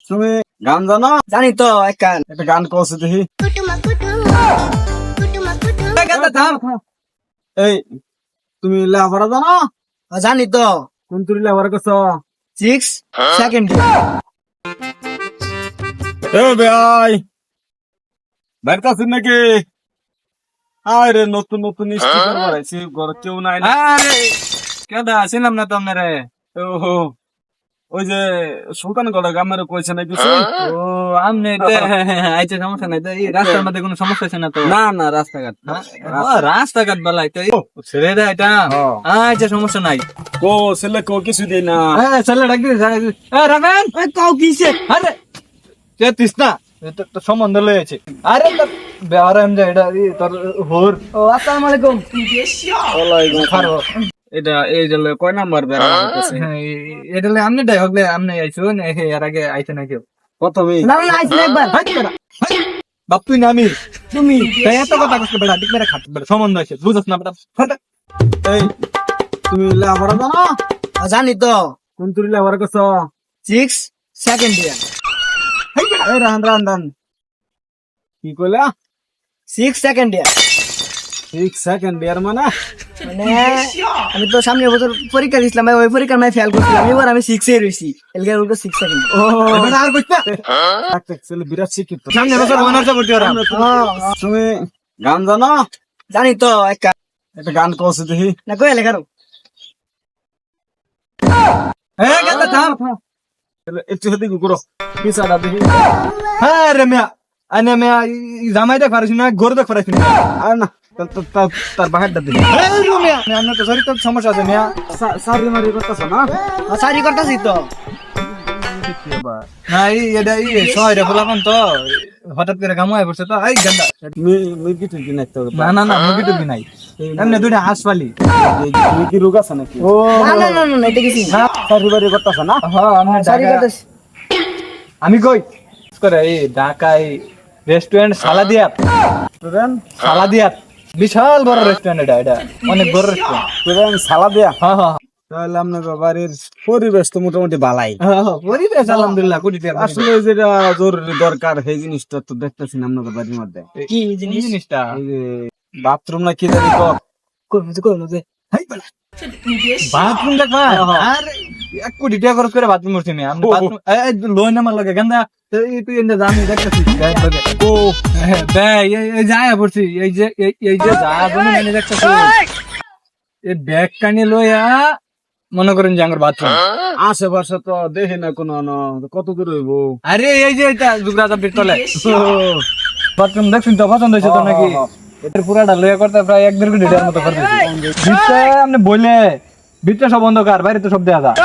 তুমি গান জানো? জানি তো একটা একটা গান করছে দেখি। এই তুমি লেখাপড়া জানো? জানি তো কোন তুমি লেখাপড়া করছো? 6 সেকেন্ড এ ভাই বাইরে আছেন নাকি? আরে নতুন নতুন স্টিকার বানাইছি, ঘরে কেউ নাই না। কেডা ছিলাম না তো আপনারে। ওহো, ওই যে সুলতানগড় গ্রামের কইছে না কিছু? ও আমনে আইতে সমস্যা নাই তো, এই রাস্তার মধ্যে কোনো সমস্যা আছে না তো? না না, রাস্তাঘাট রাস্তাঘাট বালাই তো ছেড়ে দেয় এটা। আচ্ছা সমস্যা নাই। ও ছেলে কো কিছু দেই না। চলে ডাক দিস রাখেন কাউ কিসে আরে চেতিস না তো সম্বন্ধ লয়েছে। আরে তোর ব্যবহার আমি যা এটা তোর হোর। ও আসসালামু আলাইকুম। ওয়ালাইকুম খারো এটা এই যে কয় নাম্বার বেড়া হইতেছে? এটা আমনে ডাই হগলে আমনে আইছুন এর আগে আইছে না কেউ? প্রথমে না না আইছে একবার বাপ তুই না আমি তুমি এত কথা কষ্ট বেড়া দিক মেরে খাট বেড়া সম্বন্ধ আছে বুঝছ না বেটা। এই তুমি লেখাপড়া জানো? জানি তো কোন তুমি লেখাপড়া করছো? 6 সেকেন্ড ইয়ার। এই রান রান রান, কি কইলা? 6 সেকেন্ড ইয়ার 6 সেকেন্ড ইয়ার মানে? মানে আমি তো সামনে বছর পরীক্ষা দিছিলাম, ওই পরীক্ষা আমি ফেল করছিলাম, এবার আমি 6 এ রইছি এলগার উল্টো 6 সেকেন্ড। ও এবার আর কইতা একটা ছেলে বিরাট শিক্ষিত। সামনে বছর অনার্স ভর্তি হলাম। তুমি গান জানো? জানি তো একটা একটা গান করছে দেখি। না কই লেখারো হ্যাঁ গাতা থাম। একটু হেদিকে করো, পিছাটা দেখি। হ্যাঁ রে মিয়া আনে মিয়া জামাই দেখ পারিস না, ঘর দেখ পারিস না। আর না তার বাহারটা দেখি। এই রু মিয়া আপনার তো শরীর তো সমস্যা আছে মিয়া। সারি মারি করতেছ না? সারি করতেছি তো না এটা শহরে ফলাফল তো হঠাৎ করে গামুয়ায় পড়ছে তো এই গান্ডা। মুরগি টুরগি নাই তো? না না না মুগি টুগি নাই, এমনি দুইটা হাঁস পালি। মুরগি রোগ আছে নাকি? ও না না না না এটা কিছু না। সারি বাড়ি করতেছ না? হ্যাঁ আমি সারি করতেছি। আমি কই করে এই ঢাকায় রেস্টুরেন্ট সালাদিয়াত। সালাদিয়াত বিশাল বড় রেস্টুরেন্ট, এটা অনেক বড় রেস্টুরেন্ট। সালা দিয়া? হ্যাঁ হ্যাঁ তাহলে আপনার বাড়ির পরিবেশ তো মোটামুটি বালাই। পরিবেশ আলহামদুলিল্লাহ কোটি টাকা। আসলে যেটা জরুরি দরকার সেই জিনিসটা তো দেখতেছি না আপনাদের বাড়ির মধ্যে। কি জিনিসটা? এই যে বাথরুম না কি জানি তো? বাথরুম দেখবা আর 1 কোটি টাকা খরচ করে বাথরুম করছি আমি। আমি বাথরুম লোন আমার লাগে গান্দা তুই এনে জানি দেখতেছিস ও এই যায় পড়ছি এই যে যা বলে মানে দেখতেছিস এই ব্যাগ কানি লইয়া মনে করেন যে আমার বাথরুম আশেপাশে তো দেখি না কোনো, কত দূর হইব? আরে এই যে এটা যুগরাজ আপডেট চলে বাথরুম দেখছেন তো পছন্দ হয়েছে তো নাকি? এটার পুরাটা লইয়া করতে প্রায় 1-1.5 কোটি টাকার মতো খরচ হয়েছে। ভিতরে আপনি বলে ভিতরে সব অন্ধকার, বাইরে তো সব দেখা যায়।